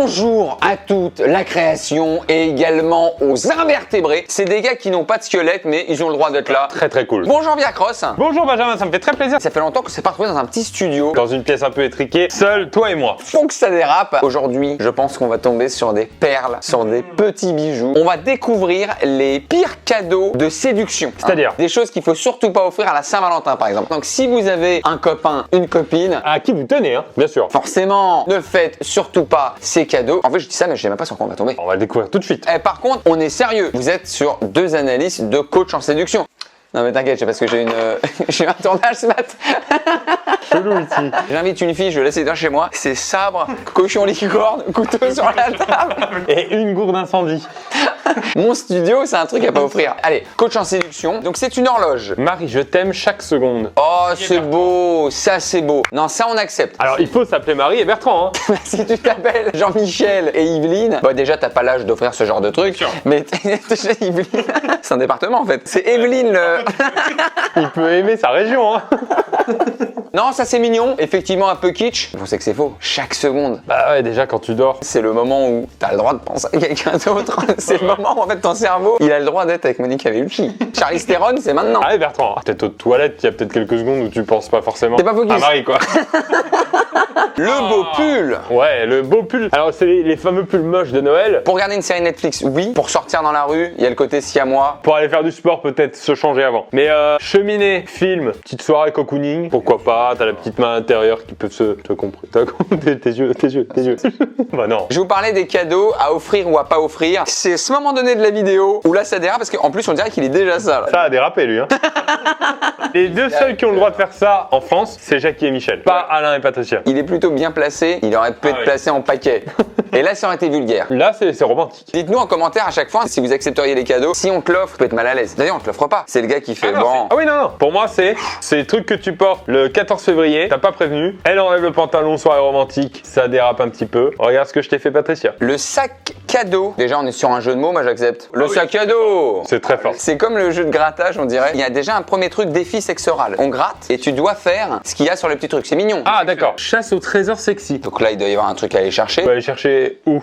Bonjour à toute la création et également aux invertébrés. C'est des gars qui n'ont pas de squelette mais ils ont le droit d'être là. Très très cool. Bonjour Biacross. Bonjour Benjamin, ça me fait très plaisir. Ça fait longtemps qu'on s'est pas retrouvé dans un petit studio. Dans une pièce un peu étriquée, seul toi et moi. Faut que ça dérape. Aujourd'hui, je pense qu'on va tomber sur des perles, sur des petits bijoux. On va découvrir les pires cadeaux de séduction. C'est-à-dire des choses qu'il faut surtout pas offrir à la Saint-Valentin par exemple. Donc si vous avez un copain, une copine, à qui vous tenez, hein, bien sûr. forcément, ne faites surtout pas ces cadeaux. En fait, je dis ça, mais je sais même pas sur quoi on va tomber. On va le découvrir tout de suite. Par contre, on est sérieux. Vous êtes sur 2 analyses de coach en séduction. Non mais t'inquiète, c'est parce que j'ai j'ai eu un tournage ce matin. Chelou ici. J'invite une fille, je vais laisser dans chez moi. C'est sabre, cochon licorne, couteau sur la table. Et une gourde d'incendie. Mon studio, c'est un truc à pas offrir. Allez, coach en séduction. Donc c'est une horloge. Marie, je t'aime chaque seconde. Oh, c'est beau, ça c'est beau. Non, ça on accepte. Alors il faut s'appeler Marie et Bertrand, hein. Si tu t'appelles Jean-Michel et Yveline, bon déjà t'as pas l'âge d'offrir ce genre de truc. Sûr. Mais déjà Yveline, c'est un département en fait. C'est Evelyne le... Il peut aimer sa région, hein. Non, ça c'est mignon, effectivement un peu kitsch. On sait que c'est faux. Chaque seconde, Bah ouais, déjà quand tu dors. c'est le moment où t'as le droit de penser à quelqu'un d'autre. C'est le moment où en fait ton cerveau, il a le droit d'être avec Monica Bellucci. Charlize Theron, c'est maintenant. Allez Bertrand, peut-être aux toilettes, il y a peut-être quelques secondes où tu penses pas forcément T'es pas focus. à Marie, quoi. Le beau pull. Ouais, le beau pull. Alors c'est les fameux pulls moches de Noël. Pour regarder une série Netflix, oui. Pour sortir dans la rue, il y a le côté siamois. Pour aller faire du sport, peut-être se changer avant. Mais cheminée, film, petite soirée cocooning, pourquoi pas, t'as la petite main intérieure qui peut te comprendre. Tes yeux. Bah non. Je vais vous parler des cadeaux à offrir ou à pas offrir. C'est ce moment donné de la vidéo où là ça dérape parce qu'en plus on dirait qu'il est déjà ça. Là. Ça a dérapé lui, hein. Les deux seuls qui ont le droit de faire ça en France, c'est Jackie et Michel. Pas Alain et Patricia. Il est plutôt bien placé, il aurait pu être placé en paquet. Et là ça aurait été vulgaire. Là, c'est romantique. Dites-nous en commentaire à chaque fois si vous accepteriez les cadeaux. Si on te l'offre, tu peux être mal à l'aise. D'ailleurs, on te l'offre pas. C'est le gars qui fait bon. Ah oui, non. Pour moi, c'est les trucs que tu portes le 14 février, t'as pas prévenu. Elle enlève le pantalon, soirée romantique, ça dérape un petit peu. Regarde ce que je t'ai fait, Patricia. Le sac cadeau. Déjà, on est sur un jeu de mots, moi j'accepte. Le sac cadeau. C'est très fort. C'est comme le jeu de grattage, on dirait. Il y a déjà un premier truc, défi sexe oral. On gratte et tu dois faire ce qu'il y a sur le petit truc. C'est mignon. Ah, d'accord. Chasse au trésor sexy. Donc là, il doit y avoir un truc à aller chercher. On va aller chercher où?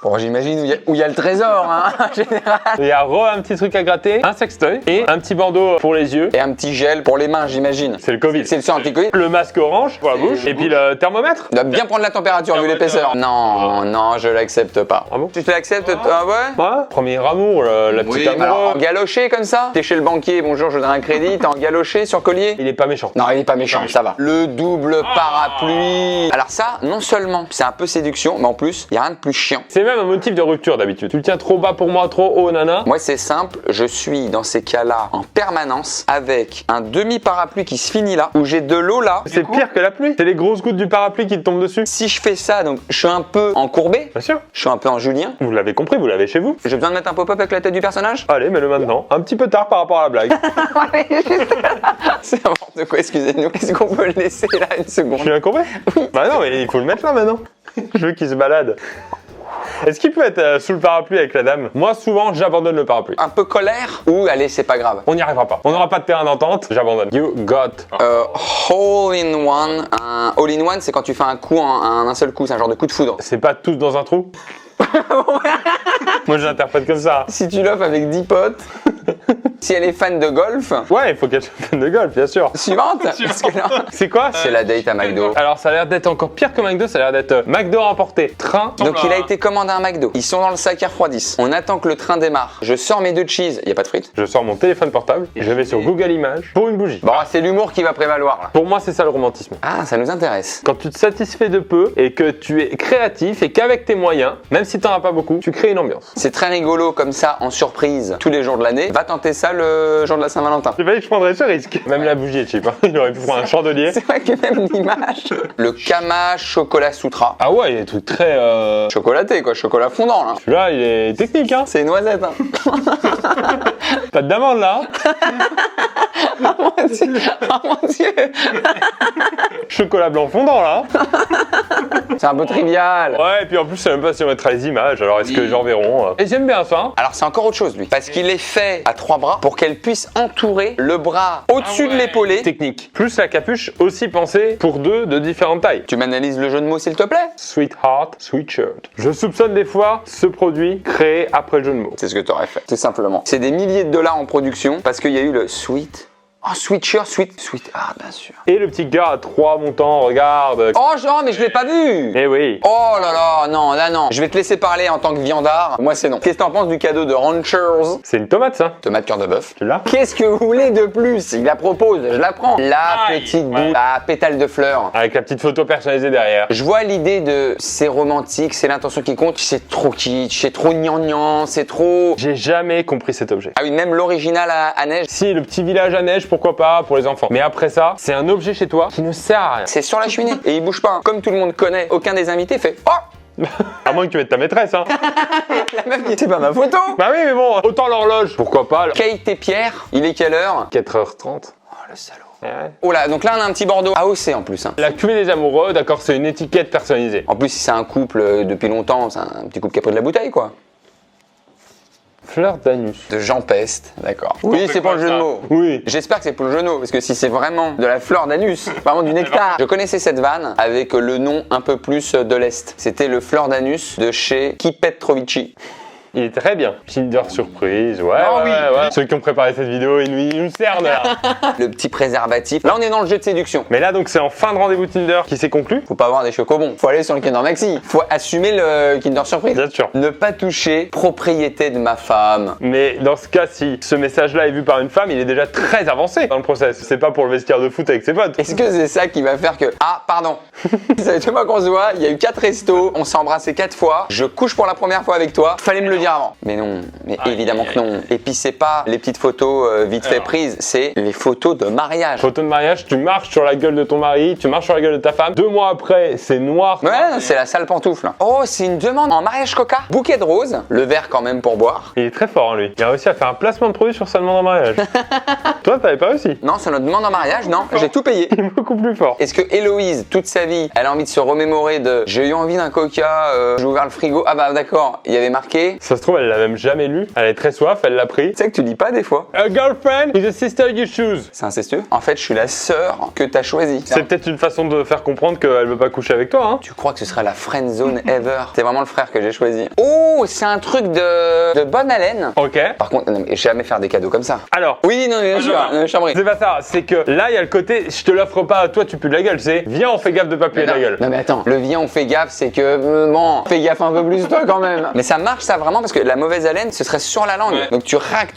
Bon, j'imagine où il y a le trésor, hein, en général. Il y a un petit truc à gratter, un sextoy et un petit bandeau pour les yeux. Et un petit gel pour les mains, j'imagine. C'est le Covid. C'est le sang anti-Covid. Le masque orange pour la bouche et puis le thermomètre. Il doit bien prendre la température vu l'épaisseur. Non, non, je l'accepte pas. Ah bon? Tu te l'acceptes, toi, ouais? Ouais. Premier amour, la petite Alors, en amour. galoché comme ça? T'es chez le banquier, bonjour, je voudrais un crédit, t'es en galoché sur collier? Il est pas méchant. Non, il est pas méchant, ça va. Le double parapluie. Alors ça, non seulement c'est un peu séduction, mais en plus, il y a rien de plus chiant. C'est même un motif de rupture d'habitude. Tu le tiens trop bas pour moi, trop haut, nana. Moi, c'est simple, je suis dans ces cas-là en permanence avec un demi-parapluie qui se finit là, où j'ai de l'eau là. C'est pire que la pluie. C'est les grosses gouttes du parapluie qui te tombent dessus. Si je fais ça, donc je suis un peu encourbé, Bien sûr. je suis un peu en Julien. Vous l'avez compris, vous l'avez chez vous. J'ai besoin de mettre un pop-up avec la tête du personnage? Allez, mets-le maintenant. Un petit peu tard par rapport à la blague. C'est n'importe quoi, excusez-nous. Est-ce qu'on peut le laisser là une Je seconde? suis incourbé? Bah non, mais il faut le mettre là maintenant. Je veux qu'il se balade. Est-ce qu'il peut être sous le parapluie avec la dame? Moi, souvent, j'abandonne le parapluie. Un peu colère ou allez, c'est pas grave. On n'y arrivera pas. On n'aura pas de terrain d'entente. J'abandonne. You got. All in one. Un all in one, c'est quand tu fais un coup en un seul coup, c'est un genre de coup de foudre. C'est pas tous dans un trou? Moi, je l'interprète comme ça. Si tu l'offres avec 10 potes, si elle est fan de golf, Ouais, il faut qu'elle soit fan de golf, bien sûr. suivante. Parce que là, C'est quoi? c'est la date à McDo. Alors, ça a l'air d'être encore pire que McDo. Ça a l'air d'être McDo remporté. Train. Donc il a été commandé un McDo. Ils sont dans le sac, ils refroidissent. On attend que le train démarre. Je sors mes 2 cheese. Il y a pas de frites. Je sors mon téléphone portable et je vais sur Google Images pour une bougie. Bon, c'est l'humour qui va prévaloir là. Pour moi, c'est ça le romantisme. Ah, ça nous intéresse. Quand tu te satisfais de peu et que tu es créatif et qu'avec tes moyens, même si t'en as pas beaucoup, tu crées une ambiance. C'est très rigolo comme ça, en surprise, tous les jours de l'année. Va tenter ça le jour de la Saint-Valentin. J'ai pas dit que je prendrais ce risque. Même la bougie est cheap. Hein. Il aurait pu prendre un chandelier. C'est vrai que même l'image. Le Kama Chocolat Sutra. Ah ouais, il y a des trucs très. Chocolaté quoi, chocolat fondant là. Celui-là, il est technique, hein. C'est une noisette hein. Pas de d'amande là. Oh mon Dieu. Oh mon Dieu. Chocolat blanc fondant là. C'est un peu trivial. Ouais, et puis en plus, je sais même pas si on mettra les images. Alors est-ce que les gens verront Et j'aime bien ça. Hein. Alors c'est encore autre chose lui. Parce qu'il est fait à 3 bras. pour qu'elle puisse entourer le bras au-dessus de l'épaulé. Technique. Plus la capuche aussi pensée pour deux de différentes tailles. Tu m'analyses le jeu de mots s'il te plaît? Sweetheart, sweatshirt. Je soupçonne des fois ce produit créé après le jeu de mots. C'est ce que tu aurais fait, tout simplement. C'est des milliers de dollars en production parce qu'il y a eu le sweet. Oh, sweatshirt, sweet. Ah, bien sûr. Et le petit gars à 3 montants, regarde. Oh, genre, mais je l'ai pas vu. Eh oui. Oh là là, non, là non. Je vais te laisser parler en tant que viandard. Moi, c'est non. Qu'est-ce que t'en penses du cadeau de Ranchers? C'est une tomate, ça. Tomate cœur de bœuf. Tu l'as? Qu'est-ce que vous voulez de plus? Il la propose, je la prends. La Aïe, petite ouais. boule à pétales de fleurs. Avec la petite photo personnalisée derrière. Je vois l'idée de c'est romantique, c'est l'intention qui compte, c'est trop kitsch, c'est trop gnangnan, c'est trop... J'ai jamais compris cet objet. Ah oui, même l'original à neige. Si, le petit village à neige, pourquoi pas, pour les enfants. Mais après ça, c'est un objet chez toi qui ne sert à rien. C'est sur la cheminée et il bouge pas. Hein. Comme tout le monde connaît, aucun des invités fait « Oh !» À moins que tu mettes ta maîtresse, hein. La meuf dit « C'est pas ma photo !» Bah oui, mais bon, autant l'horloge. Pourquoi pas, là. Kate et Pierre, il est quelle heure? 4h30. Oh le salaud. Ouais. Oh là, donc là on a un petit Bordeaux AOC en plus. Hein. La cuvée des amoureux, d'accord, c'est une étiquette personnalisée. En plus, si c'est un couple depuis longtemps, c'est un petit couple qui a pris de la bouteille quoi. Fleur d'anus. De Jean Peste, d'accord. Oui, c'est pour le jeu de mots. Oui. J'espère que c'est pour le jeu de mots, parce que si c'est vraiment de la fleur d'anus, vraiment du nectar. Je connaissais cette vanne avec le nom un peu plus de l'Est. C'était le fleur d'anus de chez Kipetrovici. Il est très bien. Kinder Surprise, ouais, Ah oui. ouais. Ceux qui ont préparé cette vidéo, ils nous cernent là. Le petit préservatif. Là, on est dans le jeu de séduction. Mais là, donc, c'est en fin de rendez-vous Tinder qui s'est conclu. Faut pas avoir des chocobons. Faut aller sur le Kinder Maxi. Faut assumer le Kinder Surprise. Bien sûr. Ne pas toucher propriété de ma femme. Mais dans ce cas, si ce message-là est vu par une femme, il est déjà très avancé dans le process. C'est pas pour le vestiaire de foot avec ses potes. Est-ce que c'est ça qui va faire que... Ah, pardon. Ça fait 2 mois qu'on se voit, il y a eu 4 restos, on s'est embrassé 4 fois, je couche pour la première fois avec toi, fallait me le dire avant. Mais non, mais évidemment que non. Et puis c'est pas les petites photos vite fait prises, c'est les photos de mariage. Photo de mariage, tu marches sur la gueule de ton mari, tu marches sur la gueule de ta femme. 2 mois après, c'est noir. Ouais, c'est la sale pantoufle. Oh, c'est une demande en mariage coca. Bouquet de roses, le verre quand même pour boire. Il est très fort, hein, lui. Il a réussi à faire un placement de produit sur sa demande en mariage. Toi, t'avais pas réussi. Non, c'est notre demande en mariage, non, j'ai tout payé. Il est beaucoup plus fort. Est-ce que Héloïse, toute sa vie, elle a envie de se remémorer de j'ai eu envie d'un coca, j'ai ouvert le frigo, ah bah d'accord, il y avait marqué. Ça se trouve, elle l'a même jamais lu. Elle est très soif, elle l'a pris. Tu sais que tu lis pas des fois. A girlfriend is a sister you choose. C'est incestueux. En fait, je suis la sœur que t'as choisie. C'est peut-être une façon de faire comprendre qu'elle veut pas coucher avec toi, hein. Tu crois que ce serait la friend zone ever? C'est vraiment le frère que j'ai choisi. Oh, c'est un truc de bonne haleine. Ok. Par contre, non, mais jamais faire des cadeaux comme ça. Alors. Oui, non, bien sûr, non, chambry. C'est pas ça, c'est que là, il y a le côté, je te l'offre pas à toi, tu pues de la gueule, c'est viens, on fait gaffe de pas puer de la gueule. Non, mais attends, le viens, on fait gaffe, c'est que, bon, fais gaffe un peu plus toi quand même. Mais ça marche ça vraiment parce que la mauvaise haleine, ce serait sur la langue. Ouais. Donc tu racles.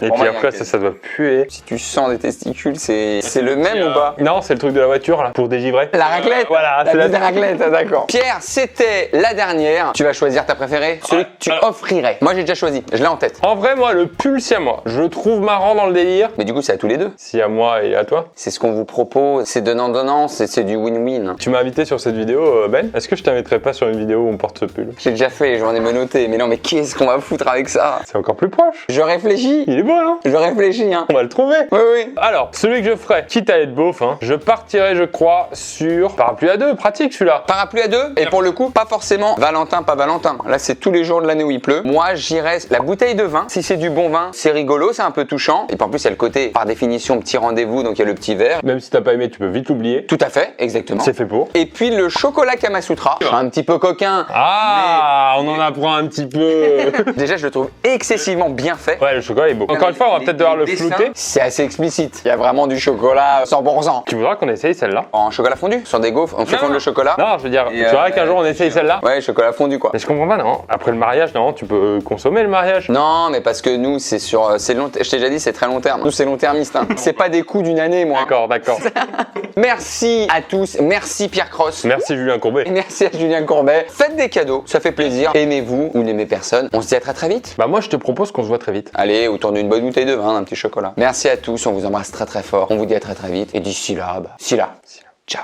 Et puis après, ça doit puer. Si tu sens des testicules, c'est le même ou pas? Non, c'est le truc de la voiture, là, pour dégivrer. La raclette. Voilà, la c'est petite raclette, d'accord. Pierre, c'était la dernière. Tu vas choisir ta préférée, celui que tu offrirais. Moi, j'ai déjà choisi, je l'ai en tête. En vrai, moi, le pull, c'est à moi. Je le trouve marrant dans le délire. Mais du coup, c'est à tous les deux. Si à moi et à toi. C'est ce qu'on vous propose, c'est donnant-donnant, c'est du win-win. Tu m'as invité sur cette vidéo, Ben. Est-ce que je t'inviterais pas sur une vidéo où on porte ce pull? J'ai déjà fait, j'en ai menotté, mais non, mais qu'est-ce qu'on va foutre avec ça? C'est encore plus proche. Je réfléchis. Il est beau, non? Je réfléchis, hein. On va le trouver. Oui, oui. Alors, celui que je ferais, quitte à être beauf, hein, je partirais, je crois, sur parapluie à 2, pratique celui-là. Parapluie à 2, et pour le coup, pas forcément Valentin, pas Valentin. Là, c'est tous les jours de l'année où il pleut. Moi, j'irais la bouteille de vin. Si c'est du bon vin, c'est rigolo, c'est un peu touchant. Et puis en plus, il y a le côté, par définition, petit rendez-vous, donc il y a le petit verre. Même si t'as pas aimé, tu peux vite l'oublier. Tout à fait, exactement. C'est fait pour. Et puis le chocolat Kamasutra, un petit peu coquin. Ah, on en apprend un petit peu. Déjà, je le trouve excessivement bien fait. Ouais, le chocolat est beau. Encore une fois, on va peut-être devoir le flouter. C'est assez explicite. Il y a vraiment du chocolat 100%. Tu voudras qu'on essaye celle-là? En chocolat fondu, sur des gaufres, on fait fondre le chocolat. Non, je veux dire, Et tu voudrais qu'un jour on essaye celle-là? Ouais, chocolat fondu quoi. Mais je comprends pas, non? Après le mariage, non, tu peux consommer le mariage. Non, mais parce que nous, c'est sur. C'est long. Je t'ai déjà dit, c'est très long terme. Nous, c'est long termiste. Hein. C'est pas des coups d'une année, moi. D'accord. Merci à tous. Merci Pierre Cross. Merci Julien Courbet. Et merci à Julien Courbet. Faites des cadeaux, ça fait plaisir. Aimez-vous ou n'aimez personne. On se dit à très très vite. Bah moi je te propose qu'on se voit très vite. Allez, autour d'une bonne bouteille de vin, d'un petit chocolat. Merci à tous, on vous embrasse très très fort. On vous dit à très très vite. Et d'ici là, ciao.